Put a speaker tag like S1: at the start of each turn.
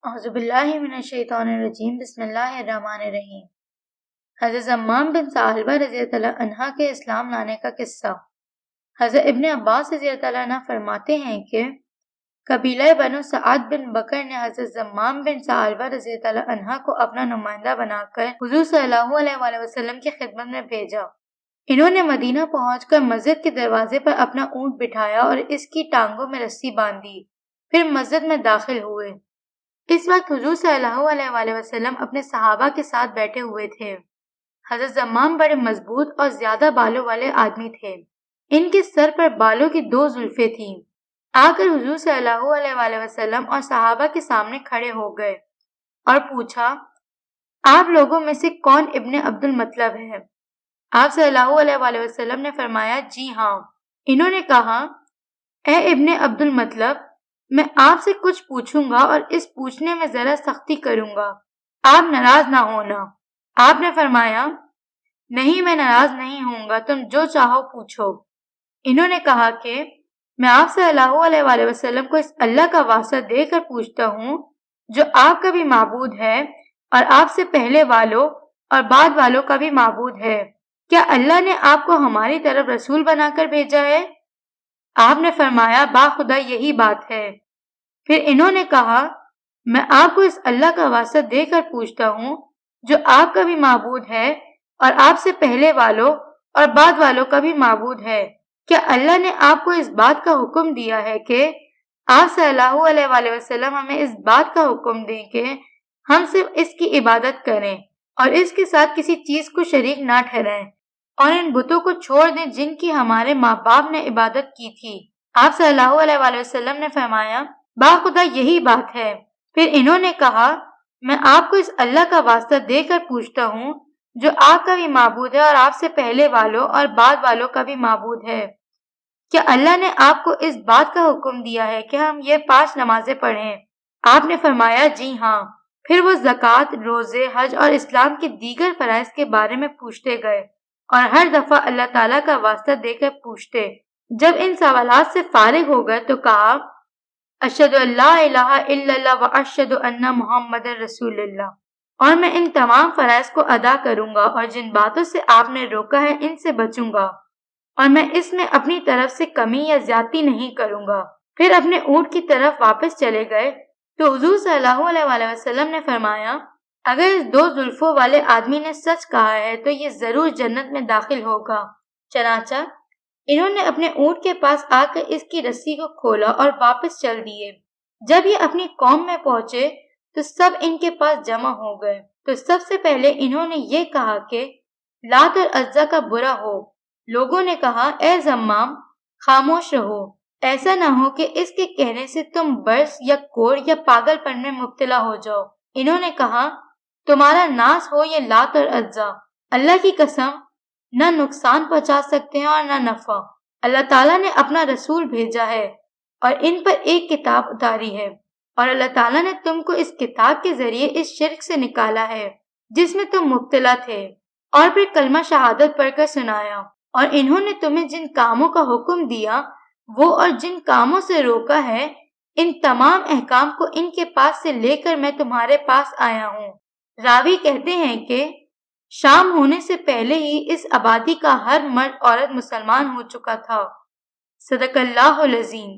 S1: اعوذ باللہ من الشیطان الرجیم بسم اللہ الرحمن الرحیم۔ حضرت زمام بن ثعلبہ رضی اللہ عنہ کے اسلام لانے کا قصہ۔ حضرت ابن عباس رضی اللہ عنہ فرماتے ہیں کہ قبیلہ بنو سعد بن بکر نے حضرت زمام بن ثعلبہ رضی اللہ عنہ کو اپنا نمائندہ بنا کر حضور صلی اللہ علیہ وآلہ وسلم کی خدمت میں بھیجا۔ انہوں نے مدینہ پہنچ کر مسجد کے دروازے پر اپنا اونٹ بٹھایا اور اس کی ٹانگوں میں رسی باندھی، پھر مسجد میں داخل ہوئے۔ اس وقت حضور صلی اللہ علیہ وآلہ وسلم اپنے صحابہ کے ساتھ بیٹھے ہوئے تھے۔ حضرت زمام بڑے مضبوط اور زیادہ بالوں والے آدمی تھے۔ ان کے سر پر بالوں کی 2 زلفیں تھیں۔ آ کر حضور صلی اللہ علیہ وآلہ وسلم اور صحابہ کے سامنے کھڑے ہو گئے اور پوچھا، آپ لوگوں میں سے کون ابن عبد المطلب ہے؟ آپ صلی اللہ علیہ وآلہ وسلم نے فرمایا، جی ہاں۔ انہوں نے کہا، اے ابن عبد المطلب، میں آپ سے کچھ پوچھوں گا اور اس پوچھنے میں ذرا سختی کروں گا، آپ ناراض نہ ہونا۔ آپ نے فرمایا، نہیں، میں ناراض نہیں ہوں گا، تم جو چاہو پوچھو۔ انہوں نے کہا کہ میں آپ صلی اللہ علیہ وآلہ وسلم کو اس اللہ کا واسطہ دے کر پوچھتا ہوں جو آپ کا بھی معبود ہے اور آپ سے پہلے والوں اور بعد والوں کا بھی معبود ہے، کیا اللہ نے آپ کو ہماری طرف رسول بنا کر بھیجا ہے؟ آپ نے فرمایا، باخدا یہی بات ہے۔ پھر انہوں نے کہا، میں آپ کو اس اللہ کا واسطہ دے کر پوچھتا ہوں جو آپ کا بھی معبود ہے اور آپ سے پہلے والوں اور بعد والوں کا بھی معبود ہے، کیا اللہ نے آپ کو اس بات کا حکم دیا ہے کہ آپ صلی اللہ علیہ وآلہ وسلم ہمیں اس بات کا حکم دیں کہ ہم صرف اس کی عبادت کریں اور اس کے ساتھ کسی چیز کو شریک نہ ٹھہرائیں اور ان بتوں کو چھوڑ دیں جن کی ہمارے ماں باپ نے عبادت کی تھی؟ آپ صلی اللہ علیہ وآلہ وسلم نے فرمایا، باخدا یہی بات ہے۔ پھر انہوں نے کہا، میں آپ کو اس اللہ کا واسطہ دے کر پوچھتا ہوں جو آپ کا بھی معبود ہے اور آپ سے پہلے والوں اور بعد والوں کا بھی معبود ہے، کیا اللہ نے آپ کو اس بات کا حکم دیا ہے کہ ہم یہ 5 نمازیں پڑھیں؟ آپ نے فرمایا، جی ہاں۔ پھر وہ زکوٰۃ، روزے، حج اور اسلام کے دیگر فرائض کے بارے میں پوچھتے گئے اور ہر دفعہ اللہ تعالیٰ کا واسطہ دے کر پوچھتے۔ جب ان سوالات سے فارغ ہو گئے تو کہا، اشہد ان لا الہ الا اللہ و اشہد ان محمد رسول اللہ، اور میں ان تمام فرائض کو ادا کروں گا اور جن باتوں سے آپ نے روکا ہے ان سے بچوں گا، اور میں اس میں اپنی طرف سے کمی یا زیادتی نہیں کروں گا۔ پھر اپنے اونٹ کی طرف واپس چلے گئے تو حضور صلی اللہ علیہ وآلہ وسلم نے فرمایا، اگر اس 2 زلفوں والے آدمی نے سچ کہا ہے تو یہ ضرور جنت میں داخل ہوگا۔ چنانچہ انہوں نے اپنے اونٹ کے پاس آ کر اس کی رسی کو کھولا اور واپس چل دیے۔ جب یہ اپنی قوم میں پہنچے تو سب ان کے پاس جمع ہو گئے، تو سب سے پہلے انہوں نے یہ کہا کہ لات اور عزا کا برا ہو۔ لوگوں نے کہا، اے زمام، خاموش رہو، ایسا نہ ہو کہ اس کے کہنے سے تم برس یا کوڑ یا پاگل پن میں مبتلا ہو جاؤ۔ انہوں نے کہا، تمہارا ناس ہو یہ لات اور عزا، اللہ کی قسم نہ نقصان پہنچا سکتے ہیں اور نہ نفع۔ اللہ تعالیٰ نے اپنا رسول بھیجا ہے اور ان پر ایک کتاب اتاری ہے، اور اللہ تعالیٰ نے تم کو اس کتاب کے ذریعے اس شرک سے نکالا ہے جس میں تم مبتلا تھے، اور پھر کلمہ شہادت پڑھ کر سنایا، اور انہوں نے تمہیں جن کاموں کا حکم دیا وہ اور جن کاموں سے روکا ہے، ان تمام احکام کو ان کے پاس سے لے کر میں تمہارے پاس آیا ہوں۔ راوی کہتے ہیں کہ شام ہونے سے پہلے ہی اس آبادی کا ہر مرد عورت مسلمان ہو چکا تھا۔ صدق اللہ العظیم۔